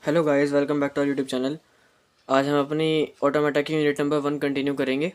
Hello guys, welcome back to our YouTube channel. आज हम अपनी ऑटोमेटा की यूनिट नंबर 1 कंटिन्यू करेंगे।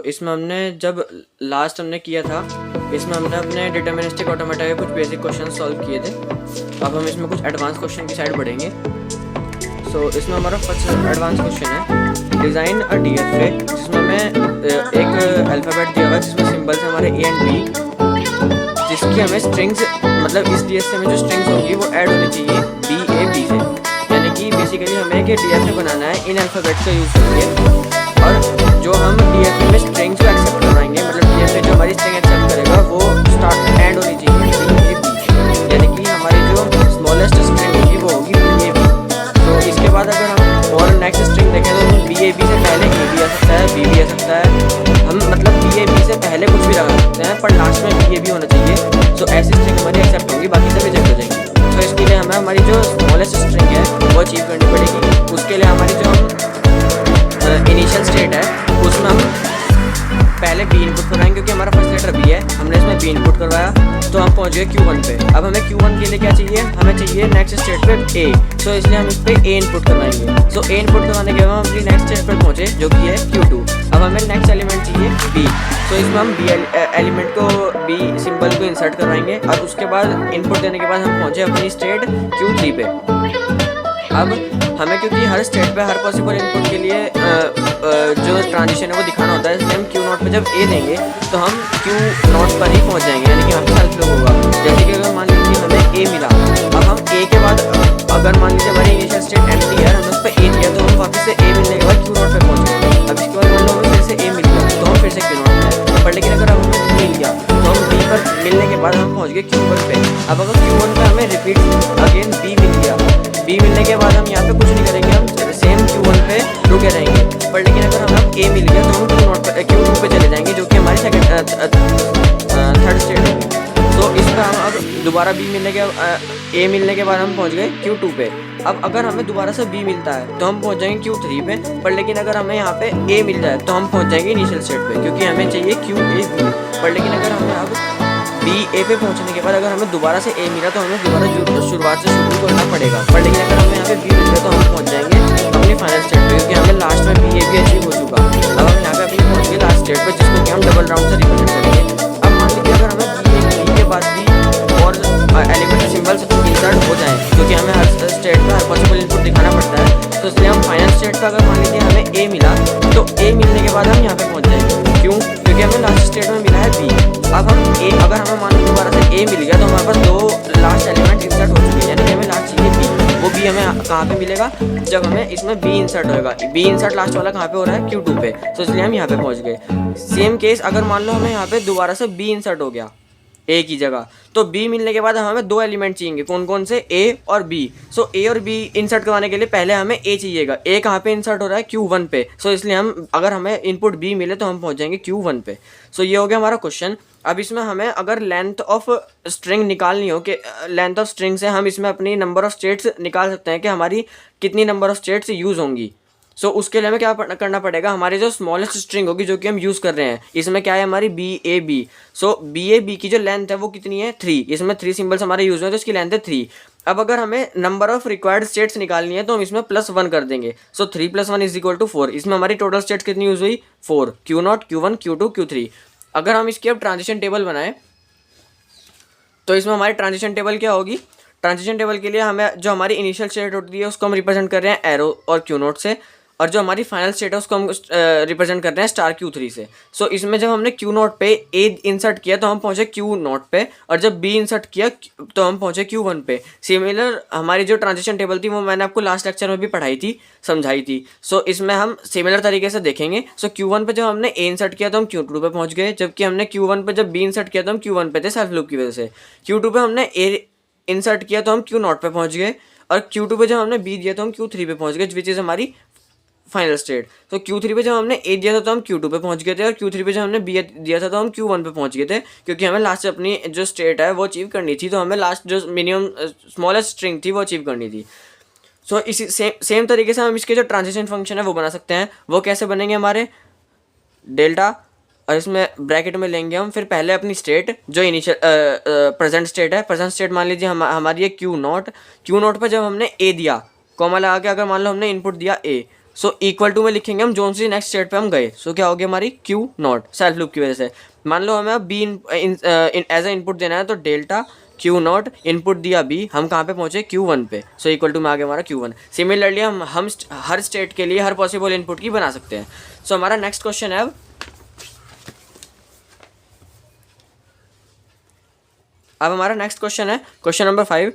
इसमें हमने जब लास्ट हमने किया था, इसमें हमने अपने डिटर्मिनिस्टिक ऑटोमेटा के कुछ बेसिक क्वेश्चन सॉल्व किए थे। अब हम इसमें कुछ एडवांस क्वेश्चन की साइड बढ़ेंगे। इसमें हमारा फर्स्ट एडवांस क्वेश्चन है डिज़ाइन अ डीएफए, जिसमें हमें एक अल्फ़ाबेट दिया हुआ है जिसमें सिंबल्स हमारे ए एंड बी, जिसकी हमें स्ट्रिंग्स मतलब इस डीएफए में जो स्ट्रिंग्स होगी वो ऐड होनी चाहिए बी ए बी से। यानी कि बेसिकली हमें एक डीएफए बनाना है इन अल्फ़ाबेट्स का यूज़ करके, और जो हम डीएफए में स्ट्रिंग्स को एक्सेप्ट करवाएंगे, मतलब डीएफए जो हमारी स्ट्रिंग एक्सेप्ट करेगा वो स्टार्ट ऐड होनी चाहिए बी ए बी, यानी कि हमारी जो स्मॉलेस्ट स्ट्रिंग होगी वो होगी बी ए बी। तो इसके बाद अगर हम और नेक्स्ट स्ट्रिंग देखें तो बी ए बी से पहले ए बी आ सकता है, बी भी आ सकता है। हम मतलब बी ए बी से पहले कुछ भी लगा सकते हैं, पर लास्ट में बी ए बी होना चाहिए। तो ऐसी स्ट्रिंग हमारी एक्सेप्ट होंगी, बाकी सब रिजेक्ट हो जाएंगी। तो इसके लिए हमें हमारी जो स्मॉलेस्ट स्ट्रिंग है वो अचीव करनी पड़ेगी। उसके लिए हमारी जो हम इनिशियल स्टेट है उसमें हम पहले बी इनपुट करवाएंगे, क्योंकि हमारा फर्स्ट लेटर बी है, हमने इसमें बी इनपुट करवाया तो हम पहुंच गए Q1 पे। अब हमें Q1 के लिए क्या चाहिए, हमें चाहिए नेक्स्ट स्टेट पे A। इसलिए हम इस पे A इनपुट करवाएंगे। A इनपुट करवाने के बाद हम अपनी नेक्स्ट स्टेट पर पहुंचे जो कि है Q2। अब हमें नेक्स्ट एलिमेंट चाहिए B। इसमें हम B एलिमेंट को B सिंबल को इंसर्ट करवाएंगे, और उसके बाद इनपुट देने के बाद हम पहुंचे अपनी स्टेट Q3 पे। अब हमें क्योंकि हर स्टेट पे हर पॉसिबल इनपुट के लिए जो ट्रांजिशन है वो दिखाना होता है, इसलिए हम Q0 पे जब A देंगे तो हम Q0 पर ही पहुंच जाएंगे, यानी कि हमारे सेल्फ फ्लो होगा। जैसे कि अगर मान लीजिए हमें A मिला, अब हम A के बाद अगर मान लीजिए हमारी इनिशियल स्टेट एम्प्टी है, हमने उस पर A दिया तो हम वापस से A मिलने के बाद Q0 पे पहुँच गए। अब इसके बाद मान लो हमें फिर से A मिल गया तो हम फिर से Q0 पे, पर लेकिन अगर हमें B मिल गया तो हम B पर मिलने के बाद हम पहुँच गए Q1 पे। अब अगर Q1 पे हमें रिपीट अगेन B मिल गया, B मिलने के बाद हम यहाँ पे कुछ नहीं करेंगे, हम सेम Q1 पे रुके रहेंगे। पर लेकिन अगर हमें A मिल गया तो हम Q2 पे चले जाएंगे, जो कि हमारी थर्ड स्टेट होगी। इस पर हम अब दोबारा B मिलने के A मिलने के बाद हम पहुँच गए Q2 पे। अब अगर हमें दोबारा से B मिलता है तो हम पहुँच जाएंगे Q3 पे, पर लेकिन अगर हमें यहाँ पे A मिल जाए तो हम पहुँच जाएंगे इनिशियल स्टेट पे, क्योंकि हमें चाहिए QA। पर लेकिन अगर हमें अब B A पे पहुंचने के बाद अगर हमें दोबारा से A मिला तो हमें दोबारा शुरुआत से शुरू करना पड़ेगा। पर लेकिन अगर हमें यहाँ पे B मिल गया तो हम पहुंच जाएंगे अपनी फाइनल स्टेट पे, क्योंकि हमें लास्ट में B A भी अचीव हो चुका। अब हम यहाँ पे अपनी पहुंच गए लास्ट स्टेट पे, जिसको कि हम डबल राउंड से रिप्रेजेंट करेंगे। अब मान लीजिए अगर हमें B के बाद भी और एलिमेंट सिंबल्स इंसर्ट हो जाए, क्योंकि हमें हर स्टेट पर हर पॉसिबल इनपुट दिखाना पड़ता है, तो इसलिए हम फाइनल स्टेट पर अगर मान लीजिए हमें A मिला तो A मिलने के बाद हम यहाँ पे पहुँच जाएंगे। क्यों? क्योंकि हमें लास्ट स्टेट में मिला है B। अब हम A अगर हमें मान लो दोबारा से A मिल गया तो हमारे पास दो लास्ट एलिमेंट इंसर्ट हो चुके हैं, यानी कि हमें लास्ट चाहिए B। वो B हमें कहाँ पे मिलेगा, जब हमें इसमें B इंसर्ट होएगा। B इंसर्ट लास्ट वाला कहाँ पे हो रहा है, Q2 पे। इसलिए हम यहाँ पे पहुँच गए। सेम केस अगर मान लो हमें यहाँ पे दोबारा से B इंसर्ट हो गया A की जगह, तो B मिलने के बाद हमें दो एलिमेंट चाहिए, कौन कौन से, A और B। A और B इंसर्ट करवाने के लिए पहले हमें A चाहिएगा। A कहाँ पे इंसर्ट हो रहा है, Q1 पे। इसलिए हम अगर हमें इनपुट B मिले तो हम पहुँच जाएंगे Q1 पे। ये हो गया हमारा क्वेश्चन। अब इसमें हमें अगर लेंथ ऑफ स्ट्रिंग निकालनी हो, कि लेंथ ऑफ स्ट्रिंग से हम इसमें अपनी नंबर ऑफ स्टेट्स निकाल सकते हैं कि हमारी कितनी नंबर ऑफ स्टेट्स यूज़ होंगी। उसके लिए हमें क्या करना पड़ेगा, हमारी जो स्मॉलेस्ट स्ट्रिंग होगी जो कि हम यूज़ कर रहे हैं, इसमें क्या है हमारी बी ए बी की जो लेंथ है वो कितनी है 3। इसमें 3 सिंबल्स हमारे यूज़ हुए तो इसकी लेंथ है 3। अब अगर हमें नंबर ऑफ रिक्वायर्ड स्टेट्स निकालनी है तो हम इसमें +1 कर देंगे। 3 + 1 = 4। इसमें हमारी टोटल स्टेट्स कितनी यूज़ हुई, 4, Q0 Q1 Q2 Q3। अगर हम इसकी अब ट्रांजिशन टेबल बनाएं तो इसमें हमारी ट्रांजिशन टेबल क्या होगी, ट्रांजिशन टेबल के लिए हमें जो हमारी इनिशियल स्टेट होती है उसको हम रिप्रेजेंट कर रहे हैं एरो और Q0 से, और जो हमारी फाइनल स्टेट है उसको हम रिप्रेजेंट करते हैं स्टार Q3 से। इसमें जब हमने Q0 पे A इंसर्ट किया तो हम पहुंचे Q0 पे, और जब B इंसर्ट किया तो हम पहुंचे Q1 पे। सिमिलर हमारी जो ट्रांजिशन टेबल थी वो मैंने आपको लास्ट लेक्चर में भी पढ़ाई थी, समझाई थी। इसमें हम सिमिलर तरीके से देखेंगे। Q1 पे जब हमने A इंसर्ट किया तो हम Q2 पे पहुँच गए, जबकि हमने Q1 पे जब B इंसर्ट किया तो हम Q1 पे थे सेल्फ लूप की वजह से। Q2 पे हमने A इंसर्ट किया तो हम Q0 पे पहुँच गए, और Q2 पे जब हमने B दिया तो हम Q3 पे पहुँच गए, विच इज़ हमारी फाइनल स्टेट। Q3 पे जब हमने A दिया था तो हम Q2 पे पहुंच गए थे, और Q3 पे जब हमने B दिया था तो हम Q1 पे पहुंच गए थे, क्योंकि हमें लास्ट अपनी जो स्टेट है वो अचीव करनी थी। तो हमें लास्ट जो मिनिमम स्मॉलेस्ट स्ट्रिंग थी वो अचीव करनी थी। इसी सेम तरीके से हम इसके जो ट्रांजिशन फंक्शन है वो बना सकते हैं। वो कैसे बनेंगे, हमारे डेल्टा और इसमें ब्रैकेट में लेंगे हम फिर पहले अपनी स्टेट जो इनिशियल प्रेजेंट स्टेट है। प्रेजेंट स्टेट मान लीजिए हमारी है क्यू नॉट। क्यू नॉट पर जब हमने ए दिया, कॉमा लगा के अगर मान लो हमने इनपुट दिया ए, सो इक्वल टू में लिखेंगे हम जोन सी नेक्स्ट स्टेट पे हम गए। सो क्या हो गया हमारी क्यू नॉट सेल्फ लूप की वजह से। मान लो हमें अब बी एज ए इनपुट देना है, तो डेल्टा क्यू नॉट इनपुट दिया बी, हम कहाँ पे पहुँचे Q1 पे। सो इक्वल टू में आ गया हमारा Q1। सिमिलरली हम हर स्टेट के लिए हर पॉसिबल इनपुट की बना सकते हैं। सो हमारा नेक्स्ट क्वेश्चन है अब हमारा नेक्स्ट क्वेश्चन है question number 5।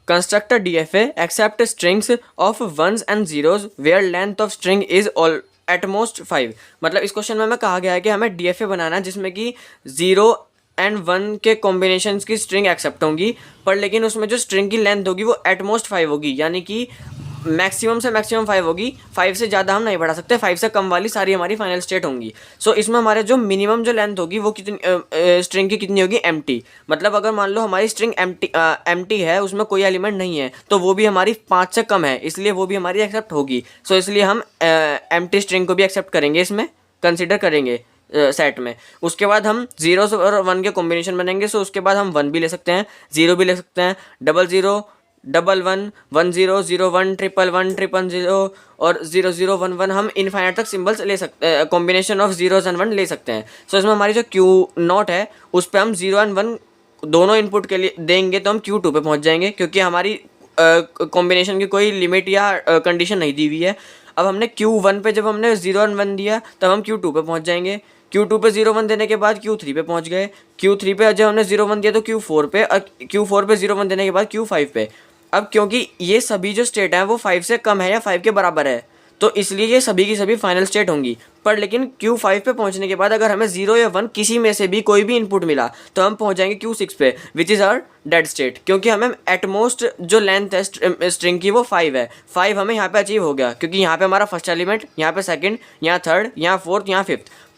Construct a DFA accept strings of ones and zeros where length of string is all at most 5। मतलब इस क्वेश्चन में हमें कहा गया है कि हमें DFA बनाना है जिसमें कि 0 एंड 1 के कॉम्बिनेशंस की स्ट्रिंग एक्सेप्ट होंगी, पर लेकिन उसमें जो स्ट्रिंग की लेंथ होगी वो एट मोस्ट 5 होगी, यानी कि मैक्सिमम से मैक्सिमम 5 होगी। 5 से ज़्यादा हम नहीं बढ़ा सकते, 5 से कम वाली सारी हमारी फाइनल स्टेट होंगी। सो इसमें हमारे जो मिनिमम जो लेंथ होगी वो कितनी स्ट्रिंग की कितनी होगी, एम्प्टी। मतलब अगर मान लो हमारी स्ट्रिंग एम्प्टी है, उसमें कोई एलिमेंट नहीं है, तो वो भी हमारी 5 से कम है, इसलिए वो भी हमारी एक्सेप्ट होगी। सो इसलिए हम एम्प्टी स्ट्रिंग को भी एक्सेप्ट करेंगे, इसमें कंसिडर करेंगे सेट में। उसके बाद हम 0 और 1 के कॉम्बिनेशन बनेंगे। सो उसके बाद हम 1 भी ले सकते हैं, 0 भी ले सकते हैं, 00 11 10 01 111 100 और 0011 हम इनफाइनाइट तक सिंबल्स ले सकते हैं, कॉम्बिनेशन ऑफ 0s एंड 1 ले सकते हैं। सो इसमें हमारी जो क्यू नॉट है उस पर हम 0 एंड 1 दोनों इनपुट के लिए देंगे, तो हम Q2 पे पहुंच जाएंगे, क्योंकि हमारी कॉम्बिनेशन की कोई लिमिट या कंडीशन नहीं दी हुई है। अब हमने Q1 पे जब हमने 0 एंड 1 दिया, तब हम Q2 पे पहुंच जाएंगे। Q2 पे 0 1 देने के बाद Q3 पे पहुंच गए। Q3 पे जब हमने 0 1 दिया तो Q4 पे, और Q4 पे 0 1 देने के बाद Q5 पे। अब क्योंकि ये सभी जो स्टेट हैं वो 5 से कम है या 5 के बराबर है, तो इसलिए ये सभी की सभी फाइनल स्टेट होंगी। पर लेकिन Q5 पे पहुंचने के बाद अगर हमें 0 या 1 किसी में से भी कोई भी इनपुट मिला, तो हम पहुंच जाएंगे Q6 पे, which is our dead state, क्योंकि हमें एटमोस्ट जो लेंथ है स्ट्रिंग की वो 5 है। 5 हमें यहाँ पे अचीव हो गया, क्योंकि यहाँ पे हमारा फर्स्ट एलिमेंट, यहाँ पे सेकंड, यहाँ थर्ड, यहाँ फोर्थ, यहाँ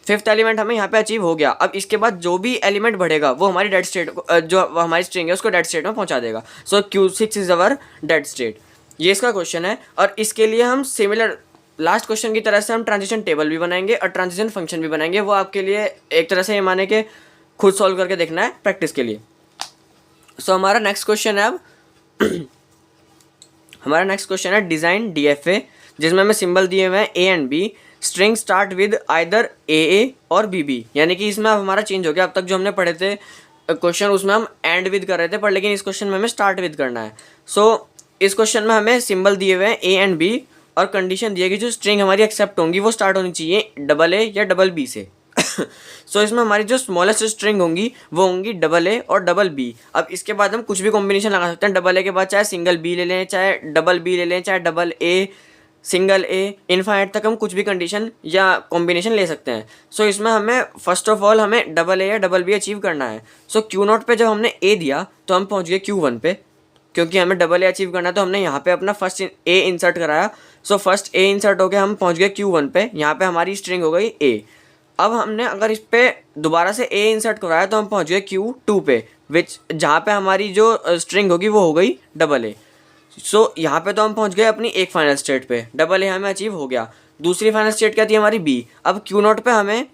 फिफ्थ एलिमेंट हमें यहाँ पे अचीव हो गया। अब इसके बाद जो भी एलिमेंट बढ़ेगा वो हमारी डेड स्टेट को, जो हमारी स्ट्रिंग है उसको डेड स्टेट में पहुँचा देगा। सो Q6 is our dead state. ये इसका क्वेश्चन है। और इसके लिए हम सिमिलर लास्ट क्वेश्चन की तरह से हम ट्रांजिशन टेबल भी बनाएंगे और ट्रांजिशन फंक्शन भी बनाएंगे। वो आपके लिए एक तरह से ये माने कि खुद सॉल्व करके देखना है प्रैक्टिस के लिए। सो हमारा नेक्स्ट क्वेश्चन है अब हमारा नेक्स्ट क्वेश्चन है डिज़ाइन DFA, जिसमें हमें सिंबल दिए हुए हैं A and B। String start with either AA और BB, यानी कि इसमें अब हमारा चेंज हो गया। अब तक जो हमने पढ़े थे क्वेश्चन उसमें हम एंड विद कर रहे थे, पर लेकिन इस क्वेश्चन में हमें स्टार्ट विद करना है। सो इस क्वेश्चन में हमें सिंबल दिए हुए हैं A एंड B, और कंडीशन दी है कि जो स्ट्रिंग हमारी एक्सेप्ट होंगी वो स्टार्ट होनी चाहिए AA या BB से। सो इसमें हमारी जो स्मॉलेस्ट स्ट्रिंग होंगी वो होंगी AA और BB। अब इसके बाद हम कुछ भी कॉम्बिनेशन लगा सकते हैं। AA के बाद चाहे सिंगल B ले लें, चाहे BB ले लें, चाहे AA सिंगल A, इनफाइनाइट तक हम कुछ भी कंडीशन या कॉम्बिनेशन ले सकते हैं। सो इसमें हमें फर्स्ट ऑफ ऑल हमें AA या BB अचीव करना है। सो Q0 पे जब हमने A दिया तो हम पहुंच गए Q1 पे, क्योंकि हमें AA अचीव करना है तो हमने यहाँ पे अपना फर्स्ट A इंसर्ट कराया। सो फर्स्ट A इंसर्ट हो गया, हम पहुँच गए Q1 पे, यहाँ पे हमारी स्ट्रिंग हो गई A। अब हमने अगर इस पे दोबारा से A इंसर्ट करवाया तो हम पहुँच गए Q2 पे, विच जहाँ पे हमारी जो स्ट्रिंग होगी वो हो गई AA। सो यहाँ पे तो हम पहुँच गए अपनी एक फाइनल स्टेट पे, AA हमें अचीव हो गया। दूसरी फाइनल स्टेट क्या थी हमारी B। अब Q0 पे हमें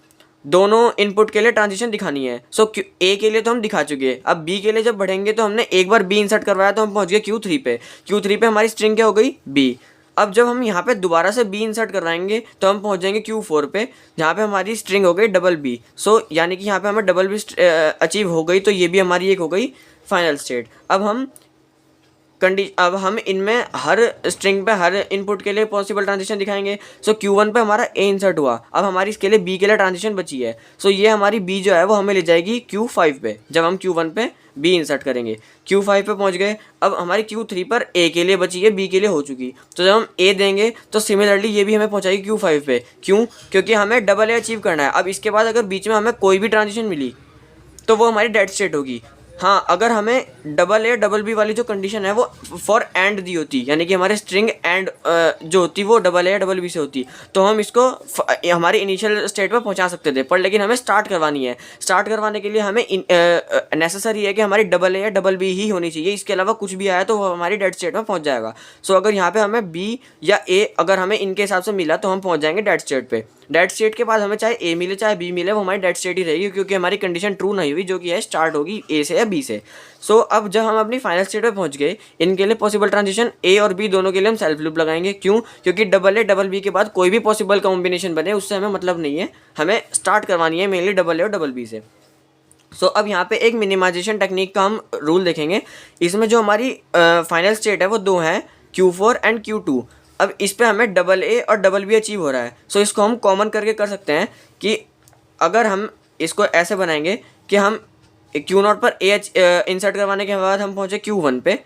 दोनों इनपुट के लिए ट्रांजिशन दिखानी है। सो A के लिए तो हम दिखा चुके हैं, अब B के लिए जब बढ़ेंगे तो हमने एक बार B इंसर्ट करवाया तो हम पहुँच गए Q3 पे। Q3 पे हमारी स्ट्रिंग क्या हो गई B। अब जब हम यहाँ पे दोबारा से B इंसर्ट करवाएंगे तो हम पहुँच जाएंगे Q4 पे, जहाँ पे हमारी स्ट्रिंग हो गई BB। सो यानी कि यहाँ पे हमें BB अचीव हो गई, तो ये भी हमारी एक हो गई फाइनल स्टेट। अब हम इनमें हर स्ट्रिंग पे हर इनपुट के लिए पॉसिबल ट्रांजिशन दिखाएंगे। सो Q1 पे हमारा A इंसर्ट हुआ, अब हमारी इसके लिए B के लिए ट्रांजिशन बची है। सो ये हमारी B जो है वो हमें ले जाएगी Q5 पे, जब हम Q1 पे B इंसर्ट करेंगे। Q5 पे पहुंच गए, अब हमारी Q3 पर A के लिए बची है, B के लिए हो चुकी। तो जब हम A देंगे तो सिमिलरली ये भी हमें पहुंचाएगी Q5 पे। क्यों? क्योंकि हमें AA अचीव करना है। अब इसके बाद अगर बीच में हमें कोई भी ट्रांजिशन मिली तो वो हमारी डेड स्टेट होगी। हाँ, अगर हमें AA BB वाली जो कंडीशन है वो फॉर एंड दी होती, यानी कि हमारे स्ट्रिंग एंड जो होती वो AA BB से होती, तो हम इसको हमारी इनिशियल स्टेट पर पहुंचा सकते थे। पर लेकिन हमें स्टार्ट करवानी है। स्टार्ट करवाने के लिए हमें नेसेसरी है कि हमारी AA BB ही होनी चाहिए, इसके अलावा कुछ भी आया तो वो हमारी डेड स्टेट में पहुँच जाएगा। सो अगर यहाँ पर हमें B या A अगर हमें इनके हिसाब से मिला तो हम पहुँच जाएंगे डेड स्टेट पर। डेड स्टेट के बाद हमें चाहे ए मिले चाहे बी मिले, वो हमारी डेड स्टेट ही रहेगी, क्योंकि हमारी कंडीशन ट्रू नहीं हुई, जो कि है स्टार्ट होगी ए से या बी से। सो अब जब हम अपनी फाइनल स्टेट पे पहुंच गए, इनके लिए पॉसिबल ट्रांजिशन ए और बी दोनों के लिए हम सेल्फ लूप लगाएंगे। क्यों? क्योंकि डबल ए डबल बी के बाद कोई भी पॉसिबल कॉम्बिनेशन बने उससे हमें मतलब नहीं है, हमें स्टार्ट करवानी है मेनली डबल ए और डबल बी से। सो अब यहाँ पे एक मिनिमाइजेशन टेक्निक का हम रूल देखेंगे। इसमें जो हमारी फाइनल स्टेट है वो दो है, Q4 एंड Q2। अब इस पे हमें डबल ए और डबल बी अचीव हो रहा है। सो इसको हम कॉमन करके कर सकते हैं कि अगर हम इसको ऐसे बनाएंगे कि हम Q0 पर ए इंसर्ट करवाने के बाद हम पहुँचे Q1 पे,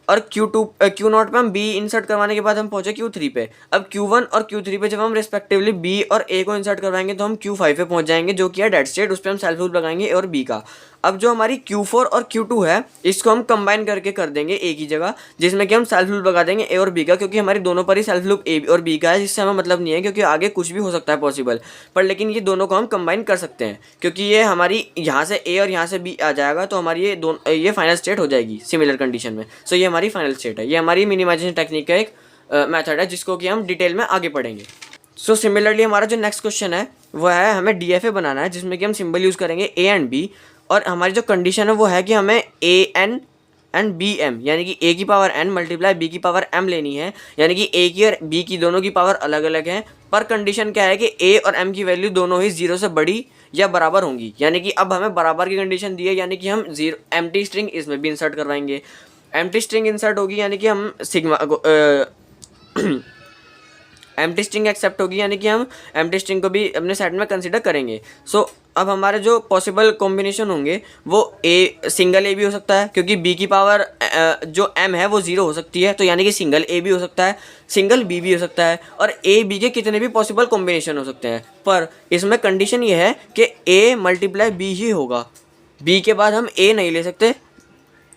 और Q0 पे हम B इंसर्ट करवाने के बाद हम पहुंचे Q3 पे। अब Q1 और Q3 पे जब हम रिस्पेक्टिवली B और A को इंसर्ट करवाएंगे तो हम Q5 पे पहुंच जाएंगे, जो कि है डेड स्टेट। उस पर हम सेल्फ लूप लगाएंगे A और B का। अब जो हमारी Q4 और Q2 है, इसको हम कंबाइन करके कर देंगे A की जगह, जिसमें कि हम सेल्फ लूप लगा देंगे A और B का, क्योंकि हमारी दोनों पर ही सेल्फ लूप A और B का है, जिससे हमें मतलब नहीं है, क्योंकि आगे कुछ भी हो सकता है पॉसिबल पर, लेकिन ये दोनों को हम कंबाइन कर सकते हैं, क्योंकि ये हमारी यहाँ से A और यहाँ से B आ जाएगा, तो हमारी ये फाइनल स्टेट हो जाएगी सिमिलर कंडीशन में। सो ये हमारी फाइनल स्टेट है। ये हमारी मिनिमाइजेशन टेक्निक का एक मेथड है, जिसको कि हम डिटेल में आगे पढ़ेंगे। सो सिमिलरली हमारा जो नेक्स्ट क्वेश्चन है वो है हमें DFA बनाना है, जिसमें कि हम सिंबल यूज़ करेंगे A एंड B, और हमारी जो कंडीशन है वो है कि हमें AN एंड BM यानी कि A की पावर N मल्टीप्लाई B की पावर M लेनी है, यानी कि A की और B की दोनों की पावर अलग अलग है, पर कंडीशन क्या है कि A और M की वैल्यू दोनों ही 0 से बड़ी या बराबर होंगी। यानी कि अब हमें बराबर की कंडीशन दी है, यानी कि हम एम्प्टी स्ट्रिंग इसमें भी इंसर्ट करवाएंगे। एम्प्टी स्ट्रिंग इंसर्ट होगी यानी कि हम सिग्मा एम्प्टी स्ट्रिंग एक्सेप्ट होगी, यानी कि हम एम्प्टी स्ट्रिंग को भी अपने सेट में कंसीडर करेंगे। सो अब हमारे जो पॉसिबल कॉम्बिनेशन होंगे वो सिंगल ए भी हो सकता है, क्योंकि बी की पावर जो एम है वो 0 हो सकती है, तो यानी कि सिंगल ए भी हो सकता है, सिंगल बी भी हो सकता है, और ए बी के कितने भी पॉसिबल कॉम्बिनेशन हो सकते हैं। पर इसमें कंडीशन ये है कि ए मल्टीप्लाई बी ही होगा, बी के बाद हम ए नहीं ले सकते,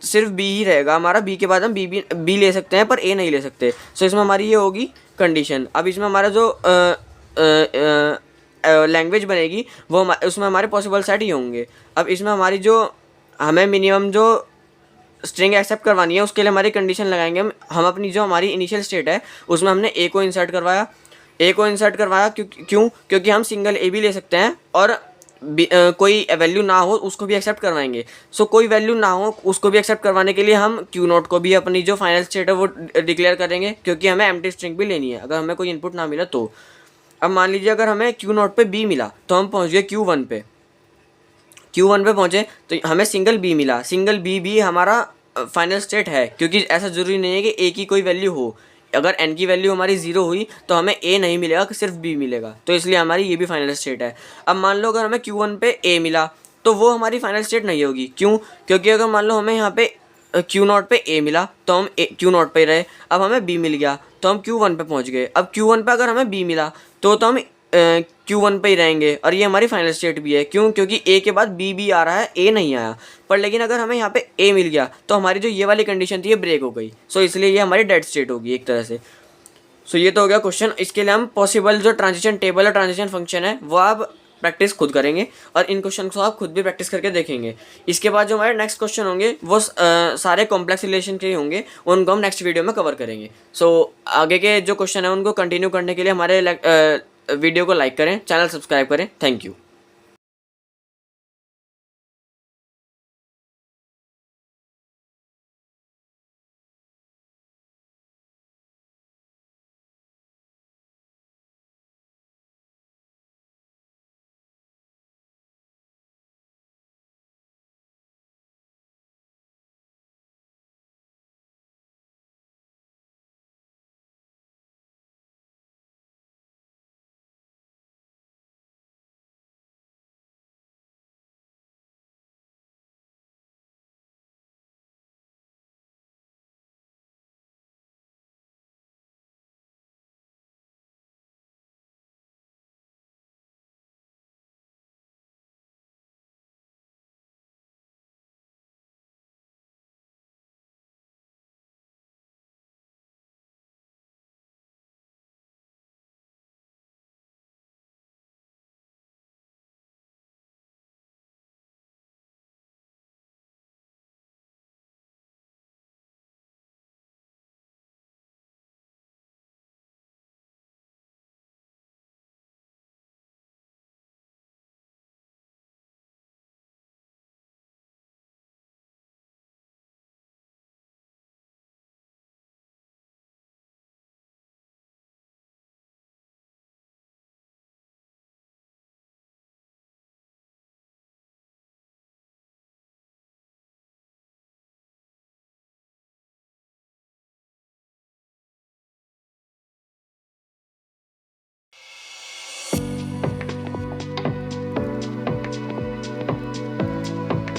सिर्फ बी ही रहेगा हमारा। बी के बाद हम बी ले सकते हैं पर ए नहीं ले सकते। सो इसमें हमारी ये होगी कंडीशन। अब इसमें हमारा जो लैंग्वेज बनेगी वो उसमें हमारे पॉसिबल सेट ही होंगे। अब इसमें हमारी जो हमें मिनिमम जो स्ट्रिंग एक्सेप्ट करवानी है उसके लिए हमारी कंडीशन लगाएंगे हम अपनी जो हमारी इनिशियल स्टेट है उसमें हमने ए को इंसर्ट करवाया। क्यों? क्योंकि हम सिंगल ए भी ले सकते हैं और कोई वैल्यू ना हो उसको भी एक्सेप्ट करवाएंगे। सो कोई वैल्यू ना हो उसको भी एक्सेप्ट करवाने के लिए हम Q0 को भी अपनी जो फाइनल स्टेट है वो डिक्लेयर करेंगे, क्योंकि हमें एम्प्टी स्ट्रिंग भी लेनी है अगर हमें कोई इनपुट ना मिला तो। अब मान लीजिए अगर हमें Q0 पे B मिला तो हम पहुंच गए Q1 पे पहुंचे तो हमें सिंगल B मिला। सिंगल B भी हमारा फाइनल स्टेट है, क्योंकि ऐसा ज़रूरी नहीं है कि A की कोई वैल्यू हो। अगर N की वैल्यू हमारी 0 हुई तो हमें A नहीं मिलेगा, सिर्फ B मिलेगा, तो इसलिए हमारी ये भी फाइनल स्टेट है। अब मान लो अगर हमें Q1 पे A मिला तो वो हमारी फाइनल स्टेट नहीं होगी। क्यों? क्योंकि अगर मान लो हमें यहाँ पे Q0 पे A मिला तो हम Q0 पे रहे। अब हमें B मिल गया तो हम Q1 पे पहुँच गए। अब Q1 पे अगर हमें B मिला तो हम Q1 पे ही रहेंगे, और ये हमारी फाइनल स्टेट भी है। क्यों? क्योंकि A के बाद B आ रहा है, A नहीं आया। पर लेकिन अगर हमें यहाँ पे A मिल गया तो हमारी जो ये वाली कंडीशन थी ये ब्रेक हो गई। सो इसलिए ये हमारी डेड स्टेट होगी एक तरह से। सो ये तो हो गया क्वेश्चन। इसके लिए हम पॉसिबल जो ट्रांजिशन टेबल और ट्रांजिशन फंक्शन है वो आप प्रैक्टिस खुद करेंगे, और इन क्वेश्चन को आप खुद भी प्रैक्टिस करके देखेंगे। इसके बाद जो हमारे नेक्स्ट क्वेश्चन होंगे वो सारे कॉम्प्लेक्स रिलेशन के होंगे, उनको हम नेक्स्ट वीडियो में कवर करेंगे। सो आगे के जो क्वेश्चन है उनको कंटिन्यू करने के लिए हमारे वीडियो को लाइक करें, चैनल सब्सक्राइब करें। Thank you.